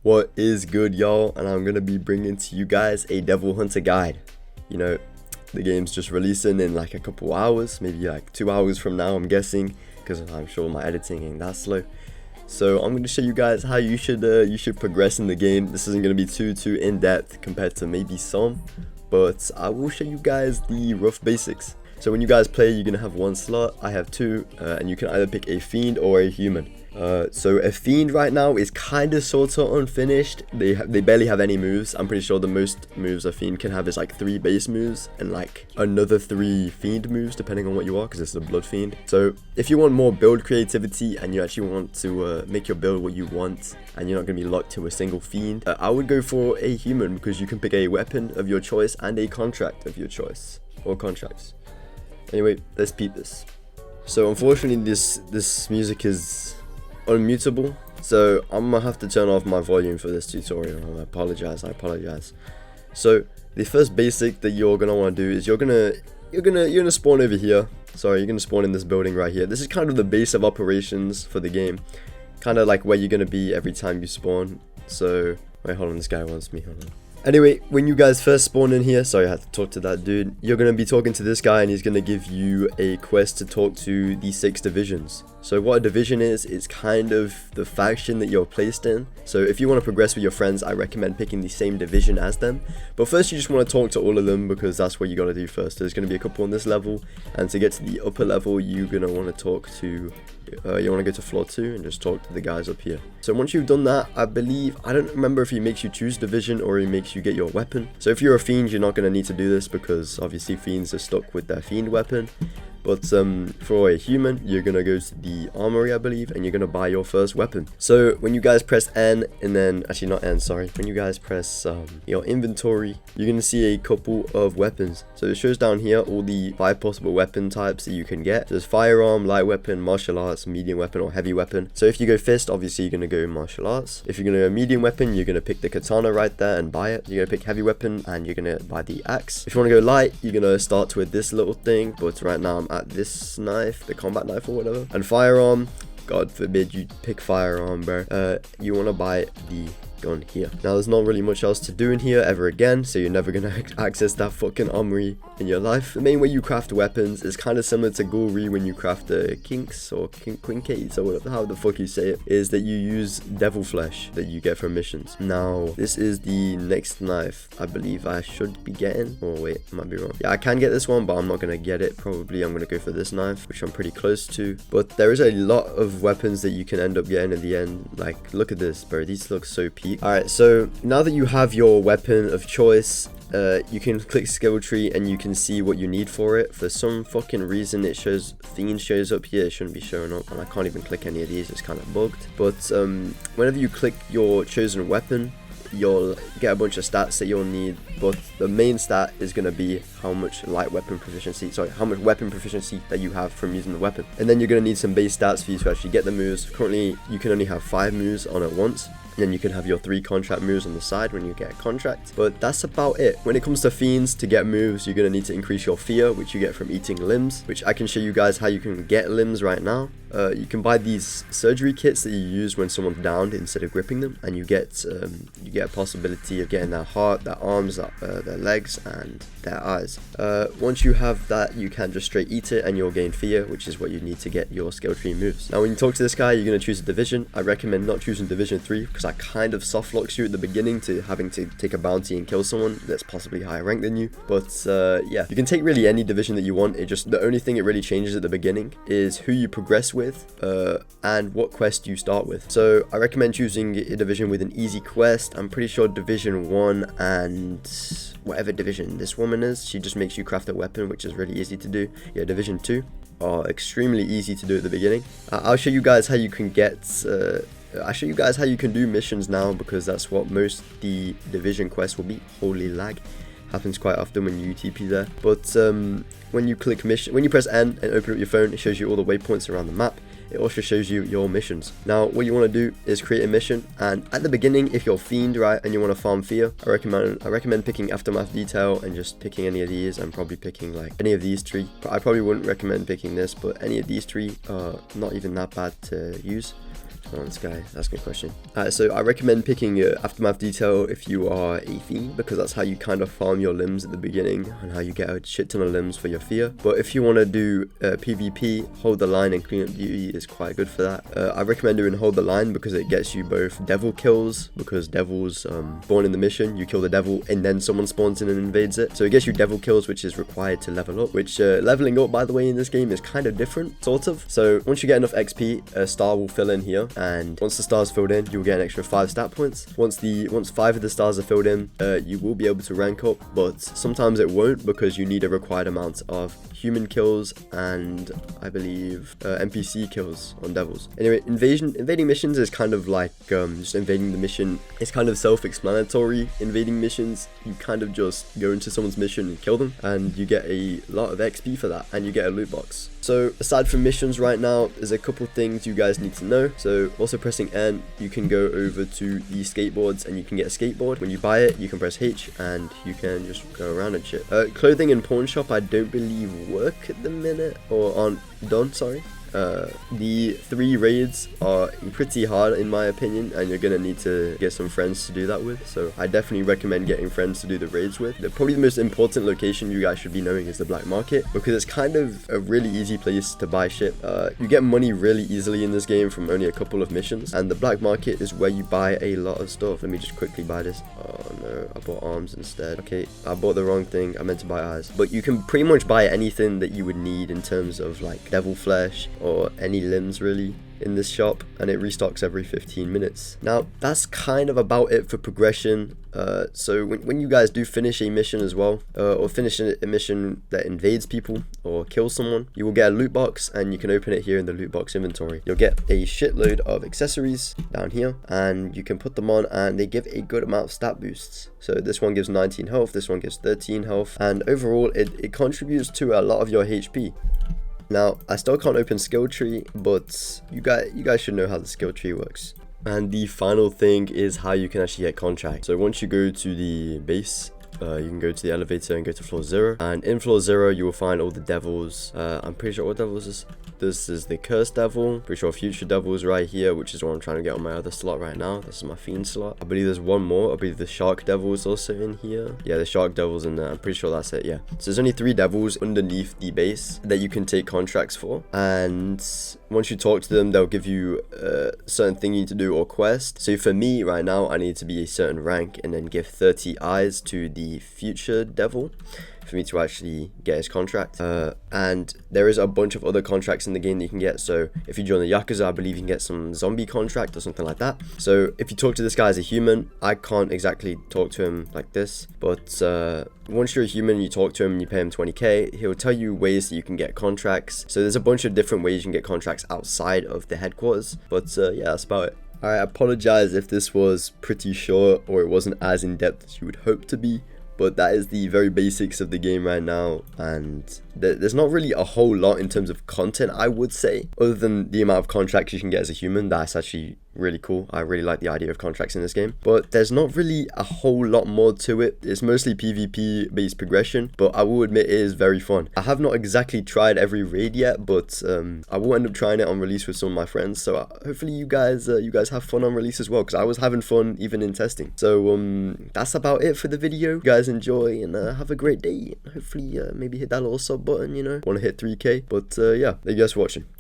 What is good, y'all? And I'm gonna be bringing to you guys a Devil Hunter guide. You know, the game's just releasing in like a couple hours, maybe like 2 hours from now, I'm guessing, because I'm sure my editing ain't that slow. So I'm going to show you guys how you should progress in the game. This isn't going to be too in depth compared to maybe some, but I will show you guys the rough basics. So when you guys play, you're going to have one slot. I have two, and you can either pick a fiend or a human. So a fiend right now is kind of sort of unfinished. They barely have any moves. I'm pretty sure the most moves a fiend can have is like 3 base moves and like another 3 fiend moves depending on what you are, because it's a blood fiend. So if you want more build creativity and you actually want to make your build what you want and you're not going to be locked to a single fiend, I would go for a human, because you can pick a weapon of your choice and a contract of your choice, or contracts. Anyway, let's peep this. So unfortunately this music is unmutable, so I'm gonna have to turn off my volume for this tutorial. I apologize. So the first basic that you're gonna want to do is you're gonna spawn over here. Sorry, you're gonna spawn in this building right here. This is kind of the base of operations for the game, kind of like where you're gonna be every time you spawn. So wait, hold on, this guy wants me. Hold on. Anyway, when you guys first spawn in here, sorry I had to talk to that dude, you're going to be talking to this guy and he's going to give you a quest to talk to the 6 divisions. So what a division is, it's kind of the faction that you're placed in. So if you want to progress with your friends, I recommend picking the same division as them. But first you just want to talk to all of them, because that's what you got to do first. There's going to be a couple on this level, and to get to the upper level, you're going to want to talk to, you want to go to floor 2 and just talk to the guys up here. So once you've done that, I don't remember if he makes you choose division or he makes you get your weapon. So if you're a fiend, you're not going to need to do this, because obviously fiends are stuck with their fiend weapon. But for a human, you're going to go to the armory, I believe, and you're going to buy your first weapon. So when you guys press N, and then, actually not N, sorry. When you guys press your inventory, you're going to see a couple of weapons. So it shows down here all the 5 possible weapon types that you can get. There's firearm, light weapon, martial arts, medium weapon, or heavy weapon. So if you go fist, obviously you're going to go martial arts. If you're going to go medium weapon, you're going to pick the katana right there and buy it. You're going to pick heavy weapon, and you're going to buy the axe. If you want to go light, you're going to start with this little thing, but right now I'm at this knife, the combat knife or whatever. And firearm, God forbid you pick firearm, bro. You want to buy the gun here. Now there's not really much else to do in here ever again, so you're never gonna access that fucking armory in your life. The main way you craft weapons is kind of similar to Gulri when you craft the kinks or quincades or whatever, how the fuck you say it, is that you use devil flesh that you get from missions. Now this is the next knife I believe I should be getting. Oh wait, I might be wrong. Yeah, I can get this one, but I'm not gonna get it. Probably I'm gonna go for this knife, which I'm pretty close to. But there is a lot of weapons that you can end up getting at the end. Like, look at this, bro. These look so peak. Alright, so now that you have your weapon of choice, you can click skill tree and you can see what you need for it. For some fucking reason it shows Fiend shows up here. It shouldn't be showing up, and I can't even click any of these. It's kind of bugged. But whenever you click your chosen weapon, you'll get a bunch of stats that you'll need, but the main stat is going to be how much weapon proficiency that you have from using the weapon. And then you're going to need some base stats for you to actually get the moves. Currently you can only have 5 moves on at once, and then you can have your 3 contract moves on the side when you get a contract. But that's about it. When it comes to fiends, to get moves, you're going to need to increase your fear, which you get from eating limbs, which I can show you guys how you can get limbs right now. You can buy these surgery kits that you use when someone's downed instead of gripping them, and you get a possibility of getting their heart, their arms, their legs, and their eyes. Once you have that, you can just straight eat it and you'll gain fear, which is what you need to get your skill tree moves. Now when you talk to this guy, you're going to choose a division. I recommend not choosing division 3, because that kind of soft locks you at the beginning to having to take a bounty and kill someone that's possibly higher rank than you. But yeah, you can take really any division that you want. The only thing it really changes at the beginning is who you progress with, and what quest you start with. So I recommend choosing a division with an easy quest. I'm pretty sure division 1 and whatever division this woman is, she just makes you craft a weapon, which is really easy to do. Yeah, division 2 are extremely easy to do at the beginning. I'll show you guys how you can get I'll show you guys how you can do missions now, because that's what most the division quests will be. Holy lag. Happens quite often when you TP there. But when you click mission, when you press N and open up your phone, it shows you all the waypoints around the map. It also shows you your missions. Now what you want to do is create a mission, and at the beginning, if you're fiend, right, and you want to farm fear, I recommend picking aftermath detail and just picking any of these. I'm probably picking like any of these 3. I probably wouldn't recommend picking this, but any of these 3 are not even that bad to use. Oh, this guy asking a question. So I recommend picking Aftermath Detail if you are a Fiend, because that's how you kind of farm your limbs at the beginning and how you get a shit ton of limbs for your fear. But if you want to do PvP, Hold the Line and Clean Up Duty is quite good for that. I recommend doing Hold the Line because it gets you both devil kills, because devils spawn in the mission, you kill the devil and then someone spawns in and invades it. So it gets you devil kills, which is required to level up, which leveling up, by the way, in this game is kind of different, sort of. So once you get enough XP, a star will fill in here, and once the star's filled in, you'll get an extra 5 stat points. Once 5 of the stars are filled in, you will be able to rank up, but sometimes it won't because you need a required amount of human kills and I believe NPC kills on devils. Anyway, invading missions is kind of like just invading the mission. It's kind of self-explanatory. Invading missions, you kind of just go into someone's mission and kill them, and you get a lot of XP for that, and you get a loot box. So aside from missions right now, there's a couple things you guys need to know. So also pressing N, you can go over to the skateboards and you can get a skateboard. When you buy it, you can press H and you can just go around and shit. Clothing and pawn shop I don't believe work at the minute, or aren't done, sorry. The 3 raids are pretty hard in my opinion, and you're gonna need to get some friends to do that with, so I definitely recommend getting friends to do the raids with. Probably the most important location you guys should be knowing is the black market, because it's kind of a really easy place to buy shit. You get money really easily in this game from only a couple of missions, and the black market is where you buy a lot of stuff. Let me just quickly buy this. Oh no, I bought arms instead. Okay, I bought the wrong thing. I meant to buy eyes. But you can pretty much buy anything that you would need in terms of like devil flesh or any limbs really in this shop, and it restocks every 15 minutes. Now that's kind of about it for progression. So when you guys do finish a mission as well, or finish a mission that invades people or kills someone, you will get a loot box, and you can open it here in the loot box inventory. You'll get a shitload of accessories down here, and you can put them on, and they give a good amount of stat boosts. So this one gives 19 health, this one gives 13 health, and overall it contributes to a lot of your HP. Now, I still can't open skill tree, but you guys should know how the skill tree works. And the final thing is how you can actually get contracts. So once you go to the base, you can go to the elevator and go to floor 0. And in floor 0, you will find all the devils. I'm pretty sure what devils is. This is the cursed devil. Pretty sure future devil is right here, which is what I'm trying to get on my other slot right now. This is my fiend slot. I believe there's one more. I believe the shark devil is also in here. Yeah, the shark devil's in there. I'm pretty sure that's it. Yeah. So there's only 3 devils underneath the base that you can take contracts for. And once you talk to them, they'll give you a certain thing you need to do or quest. So for me right now, I need to be a certain rank and then give 30 eyes to the future devil for me to actually get his contract. And there is a bunch of other contracts in the game that you can get. So if you join the Yakuza, I believe you can get some zombie contract or something like that. So if you talk to this guy as a human, I can't exactly talk to him like this, but once you're a human and you talk to him and you pay him 20k, he'll tell you ways that you can get contracts. So there's a bunch of different ways you can get contracts outside of the headquarters, but yeah, that's about it. I apologize if this was pretty short or it wasn't as in-depth as you would hope to be, but that is the very basics of the game right now, and there's not really a whole lot in terms of content, I would say, other than the amount of contracts you can get as a human. That's actually really cool. I really like the idea of contracts in this game, but there's not really a whole lot more to it. It's mostly PvP based progression, but I will admit it is very fun. I have not exactly tried every raid yet, but I will end up trying it on release with some of my friends, so hopefully you guys have fun on release as well, because I was having fun even in testing. So that's about it for the video. You guys enjoy and have a great day. Hopefully maybe hit that little sub button, you know, want to hit 3k. But yeah, thank you guys for watching.